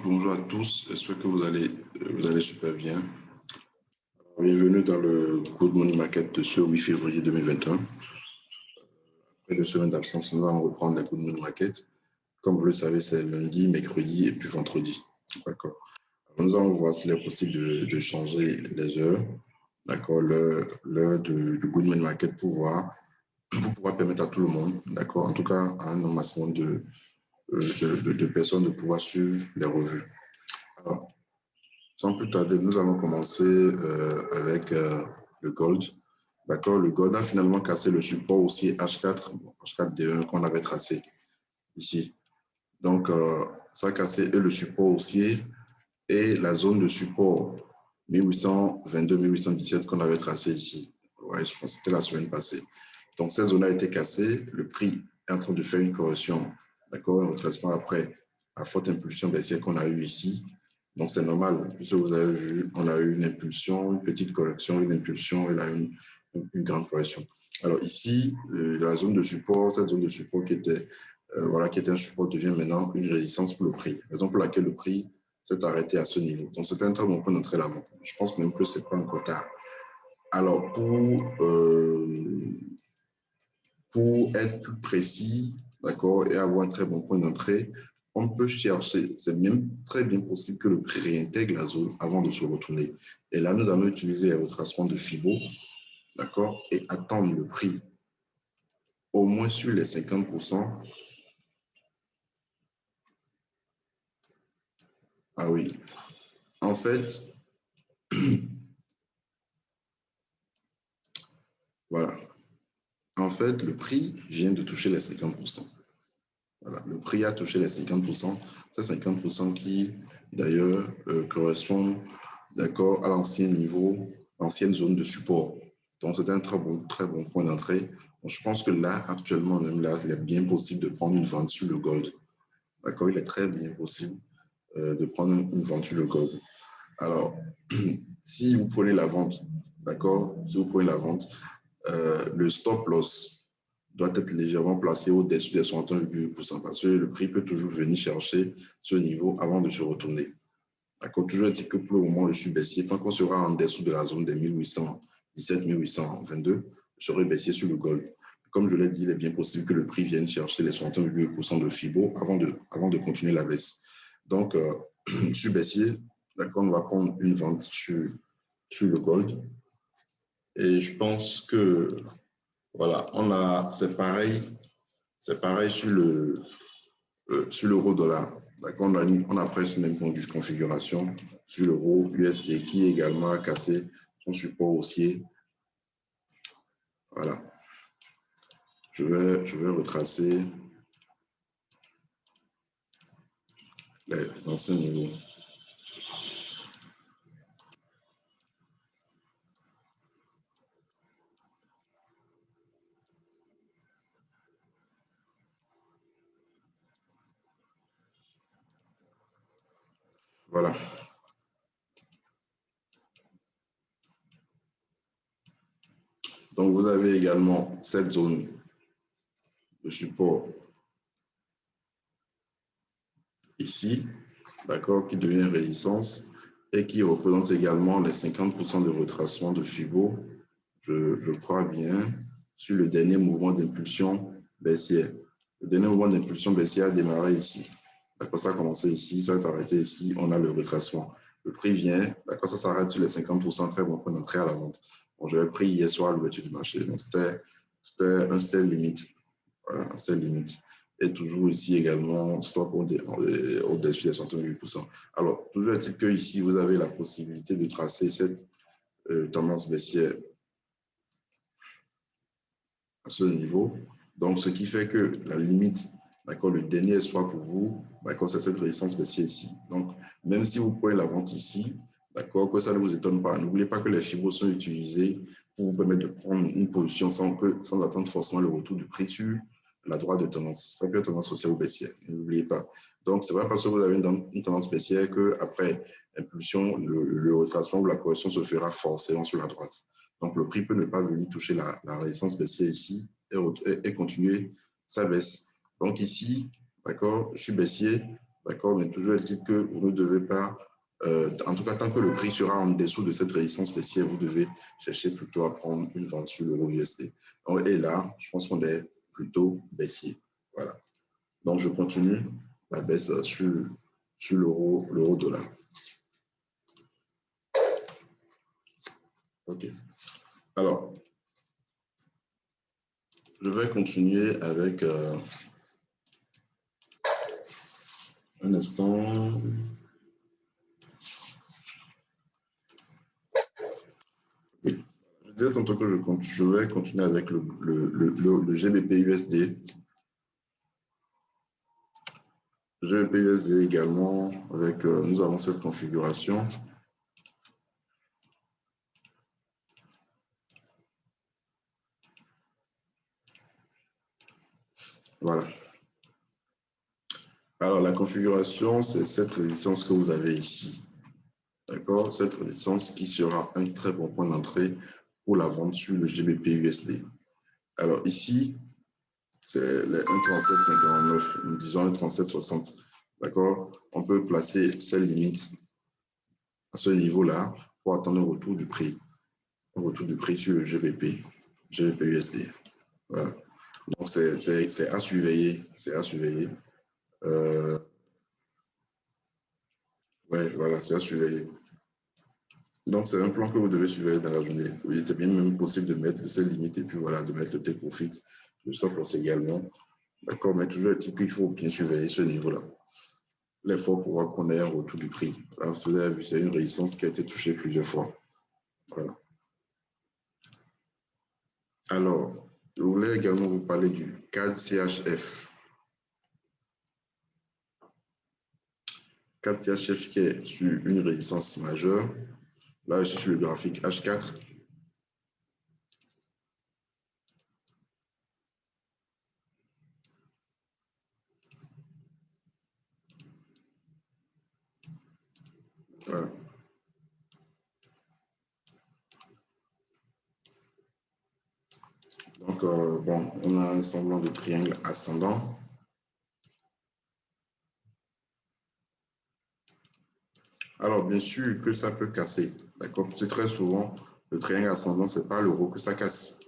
Bonjour à tous, j'espère que vous allez super bien. Bienvenue dans le Good Money Market de ce 8 février 2021. Après 2 semaines d'absence, nous allons reprendre la Good Money Market. Comme vous le savez, c'est lundi, mercredi et puis vendredi. D'accord. Nous allons voir s'il est possible de changer les heures, d'accord, l'heure du Good Money Market pour pouvoir permettre à tout le monde, d'accord, en tout cas à un maximum de personnes de pouvoir suivre les revues. Alors, sans plus tarder, nous allons commencer avec le gold. D'accord, le gold a finalement cassé le support aussi H4D1 qu'on avait tracé ici. Donc, ça a cassé et le support haussier et la zone de support 1822-1817 qu'on avait tracé ici. Ouais, je pense que c'était la semaine passée. Donc, cette zone a été cassée. Le prix est en train de faire une correction, d'accord, un retracement après la forte impulsion baissière qu'on a eue ici. Donc, c'est normal, puisque vous avez vu, on a eu une impulsion, une petite correction, une impulsion et là, une grande correction. Alors ici, la zone de support, cette zone de support qui était un support devient maintenant une résistance pour le prix. Raison pour laquelle le prix s'est arrêté à ce niveau. Donc, c'était un très bon point d'entrée à la vente. Je pense même que ce n'est pas encore tard. Alors, pour être plus précis, d'accord, et avoir un très bon point d'entrée, on peut chercher, c'est même très bien possible que le prix réintègre la zone avant de se retourner. Et là, nous allons utiliser les retracements de Fibo, d'accord, et attendre le prix au moins sur les 50%. Ah oui, en fait, voilà. En fait, le prix vient de toucher les 50%. Voilà, le prix a touché les 50%. C'est 50% qui, d'ailleurs, correspond, d'accord, à l'ancien niveau, l'ancienne zone de support. Donc, c'est un très bon point d'entrée. Je pense que là, actuellement, même là, il est bien possible de prendre une vente sur le gold. D'accord, il est très bien possible de prendre une vente sur le gold. Alors, si vous prenez la vente, d'accord, si vous prenez la vente, le stop loss doit être légèrement placé au-dessus des 61,8% parce que le prix peut toujours venir chercher ce niveau avant de se retourner. D'accord, toujours dit que pour le moment, je suis baissier. Tant qu'on sera en dessous de la zone des 1817-1822, je serai baissier sur le gold. Comme je l'ai dit, il est bien possible que le prix vienne chercher les 61,8% de Fibo avant de continuer la baisse. Donc, je suis baissier. D'accord, on va prendre une vente sur le gold. Et je pense que voilà, c'est pareil sur l'euro-dollar. D'accord, on a presque même configuration sur l'euro USD qui également a cassé son support haussier. Voilà. Je vais retracer les anciens niveaux. Voilà. Donc, vous avez également cette zone de support ici, d'accord, qui devient résistance et qui représente également les 50% de retracement de Fibo, je crois bien, sur le dernier mouvement d'impulsion baissière. Le dernier mouvement d'impulsion baissière a démarré ici. D'accord, ça a commencé ici, ça va arrêté ici, on a le retracement. Le prix vient, d'accord, ça s'arrête sur les 50%, très bon point d'entrée à la vente. Bon, j'avais pris hier soir à l'ouverture du marché, donc c'était un sell limite. Voilà, un sell limite. Et toujours ici également, stop au-dessus des 68%. Alors, toujours est-il que ici, vous avez la possibilité de tracer cette tendance baissière à ce niveau. Donc, ce qui fait que la limite, d'accord, le dernier espoir pour vous, d'accord, c'est cette résistance baissière ici. Donc, même si vous prenez la vente ici, d'accord, que ça ne vous étonne pas. N'oubliez pas que les fibres sont utilisés pour vous permettre de prendre une position sans attendre forcément le retour du prix sur la droite de tendance. Ça peut être tendance haussière ou baissière, n'oubliez pas. Donc, c'est pas parce que vous avez une tendance baissière qu'après impulsion, le retracement ou la correction se fera forcément sur la droite. Donc, le prix peut ne pas venir toucher la résistance baissière ici et continuer sa baisse. Donc, ici, d'accord, je suis baissier. D'accord, mais toujours est-il que vous ne devez pas, en tout cas, tant que le prix sera en dessous de cette résistance baissière, vous devez chercher plutôt à prendre une vente sur l'euro USD. Et là, je pense qu'on est plutôt baissier. Voilà. Donc, je continue la baisse sur l'euro dollar. OK. Alors, je vais continuer avec un instant. Oui. Je disais tantôt que je vais continuer avec le GBP USD. GBP USD également, avec, nous avons cette configuration. Voilà. Alors, la configuration, c'est cette résistance que vous avez ici. D'accord? Cette résistance qui sera un très bon point d'entrée pour la vente sur le GBP USD. Alors, ici, c'est les 1,3759, nous disons 1,3760. D'accord? On peut placer cette limite à ce niveau-là pour attendre un retour du prix. Un retour du prix sur le GBP USD. Voilà. Donc, c'est à surveiller. C'est à surveiller. Ouais, voilà, c'est à surveiller. Donc, c'est un plan que vous devez surveiller dans la journée. Oui, c'est bien même possible de mettre cette limite et puis voilà, de mettre le take profit, le stop loss également. D'accord, mais toujours il faut bien surveiller ce niveau-là. L'effort pour voir qu'on ait un retour du prix. Là, vous avez vu, c'est une résistance qui a été touchée plusieurs fois. Voilà. Alors, je voulais également vous parler du CAD CHF. CAD CHF qui est sur une résistance majeure. Là, je suis sur le graphique H4. Voilà. Donc, bon, on a un semblant de triangle ascendant. Alors, bien sûr que ça peut casser. D'accord? C'est très souvent, le triangle ascendant, ce n'est pas l'euro que ça casse.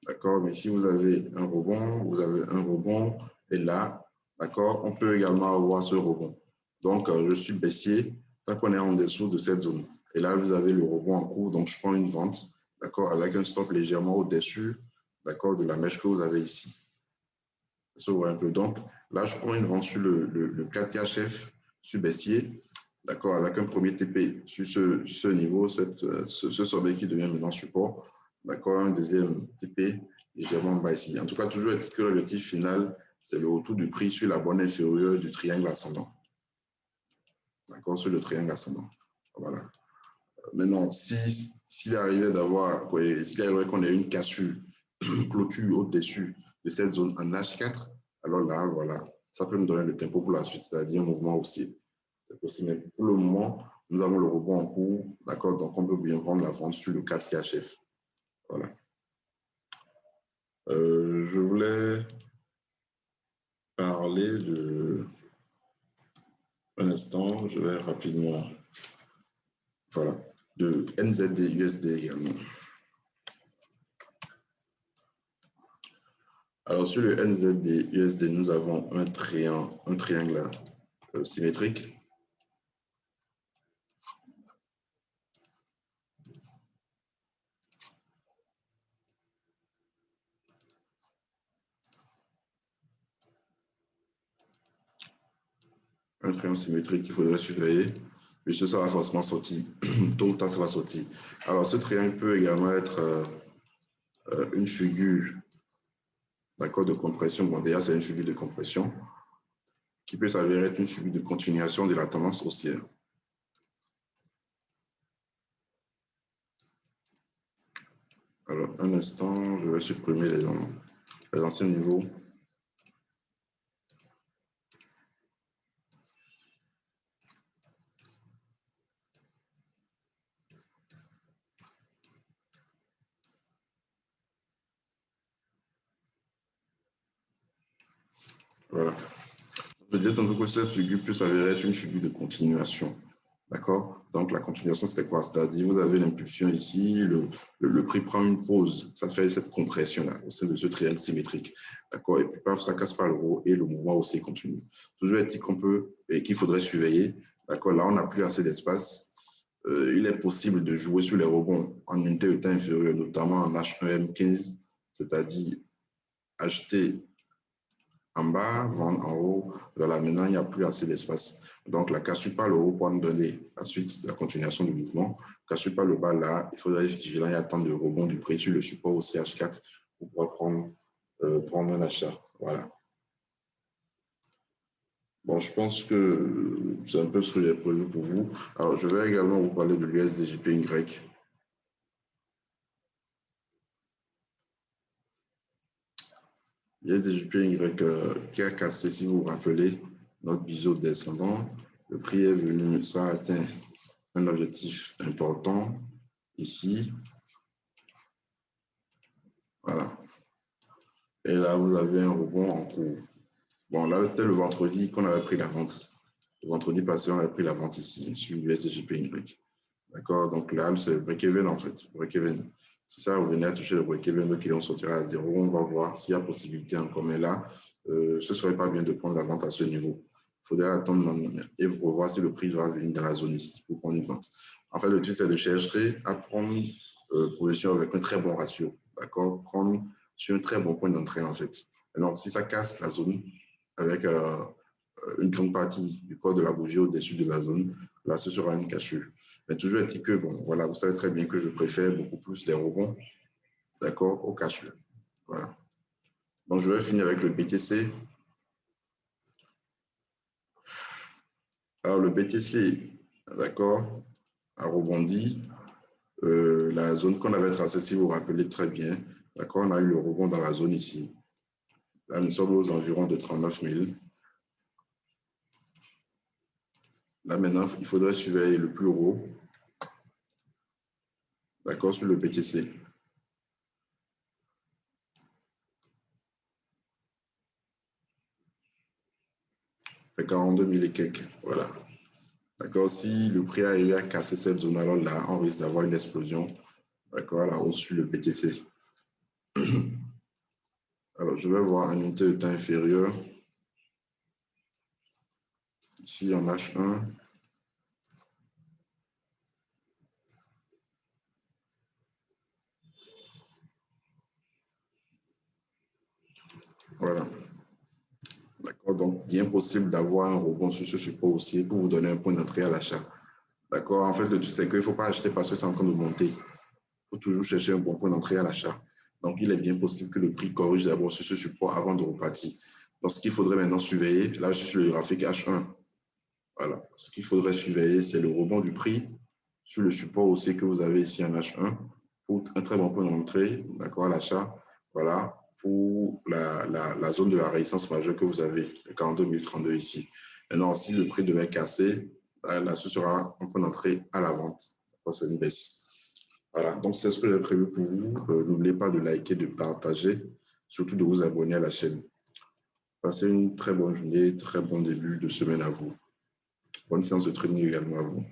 D'accord? Mais si vous avez un rebond, et là, d'accord, on peut également avoir ce rebond. Donc, je suis baissier tant qu'on est en dessous de cette zone. Et là, vous avez le rebond en cours, donc je prends une vente, d'accord, avec un stop légèrement au-dessus, d'accord, de la mèche que vous avez ici. Ça voit un peu. Donc, là, je prends une vente sur le 4 sur baissier, d'accord, avec un premier TP sur ce niveau, ce sommet qui devient maintenant support, d'accord, un deuxième TP légèrement bas ici. En tout cas, toujours que l'objectif final, c'est le retour du prix sur la borne inférieure du triangle ascendant. D'accord, sur le triangle ascendant. Voilà. Maintenant, s'il arrivait qu'on ait une cassure, une clôture au-dessus de cette zone en H4, alors là, voilà, ça peut nous donner le tempo pour la suite, c'est-à-dire un mouvement haussier. C'est possible. Mais pour le moment, nous avons le rebond en cours, d'accord, donc on peut bien prendre la vente sur le 4 CHF. Voilà. Je voulais parler de... Un instant, je vais rapidement... Voilà, de NZD USD également. Alors, sur le NZD USD, nous avons un triangle symétrique. Un triangle symétrique qu'il faudrait surveiller. Mais ça va forcément sortir. Tôt ou tard, ça va sortir. Alors, ce triangle peut également être une figure, d'accord, de compression. Bon, déjà, c'est une figure de compression qui peut s'avérer être une figure de continuation de la tendance haussière. Alors, un instant, je vais supprimer les anciens niveaux. Voilà. Je disais tantôt que cette figure peut s'avérer être une figure de continuation. D'accord? Donc, la continuation, c'était quoi? C'est-à-dire, vous avez l'impulsion ici, le prix prend une pause. Ça fait cette compression-là au sein de ce triangle symétrique. D'accord? Et puis, paf, ça casse par le haut et le mouvement aussi continue. Toujours est-il qu'on peut et qu'il faudrait surveiller. D'accord? Là, on n'a plus assez d'espace. Il est possible de jouer sur les rebonds en unité de temps inférieure, notamment en H1M15, c'est-à-dire acheter en bas, vendre en haut. Voilà, maintenant, il n'y a plus assez d'espace. Donc, la cassure par le haut pour nous donner la suite de la continuation du mouvement. Cassure par le bas, là, il faudrait être vigilant et attendre le rebond du prix sur le support aussi H4 pour pouvoir prendre un achat. Voilà. Bon, je pense que c'est un peu ce que j'ai prévu pour vous. Alors, je vais également vous parler de l'USDJPY. l'USDJPY qui a cassé, si vous vous rappelez, notre biseau descendant. Le prix est venu, ça a atteint un objectif important ici. Voilà. Et là, vous avez un rebond en cours. Bon, là, c'était le vendredi qu'on avait pris la vente. Le vendredi passé, on avait pris la vente ici, sur l'USDJPY. D'accord? Donc là, c'est le break-even, en fait. Break-even. Si ça revenait à toucher le break-even, donc on sortira à zéro. On va voir s'il y a possibilité encore. Mais là, ce ne serait pas bien de prendre la vente à ce niveau. Il faudrait attendre et revoir si le prix va venir dans la zone ici pour prendre une vente. En fait, le truc, c'est de chercher à prendre position avec un très bon ratio. D'accord? Prendre sur un très bon point d'entrée, en fait. Alors, si ça casse la zone avec une grande partie du corps de la bougie au-dessus de la zone, là, ce sera une cassure. Mais toujours est-il que, bon, voilà, vous savez très bien que je préfère beaucoup plus les rebonds, d'accord, aux cassures. Voilà. Donc, je vais finir avec le BTC. Alors, le BTC, d'accord, a rebondi. La zone qu'on avait tracée, si vous vous rappelez très bien, d'accord, on a eu le rebond dans la zone ici. Là, nous sommes aux environs de 39 000. Là, maintenant, il faudrait surveiller le plus haut, d'accord, sur le BTC. Les 42 000 et quelques, voilà. D'accord, si le prix arrive à casser cette zone, alors là, on risque d'avoir une explosion, d'accord, à la hausse sur le BTC. Alors, je vais voir un unité de temps inférieur. Ici, en H1. Voilà. D'accord, donc bien possible d'avoir un rebond sur ce support aussi pour vous donner un point d'entrée à l'achat. D'accord, en fait, le truc, c'est qu'il ne faut pas acheter parce que c'est en train de monter. Il faut toujours chercher un bon point d'entrée à l'achat. Donc, il est bien possible que le prix corrige d'abord sur ce support avant de repartir. Donc, ce qu'il faudrait maintenant surveiller, là, je suis sur le graphique H1. Voilà. Ce qu'il faudrait surveiller, c'est le rebond du prix sur le support aussi que vous avez ici en H1 pour un très bon point d'entrée, d'accord, à l'achat. Voilà, pour la zone de la résistance majeure que vous avez, le 42 032 ici. Maintenant, si le prix devait casser, là, ce sera un point d'entrée à la vente. C'est une baisse. Voilà, donc c'est ce que j'ai prévu pour vous. N'oubliez pas de liker, de partager, surtout de vous abonner à la chaîne. Passez une très bonne journée, très bon début de semaine à vous. Bonne séance de training également à vous.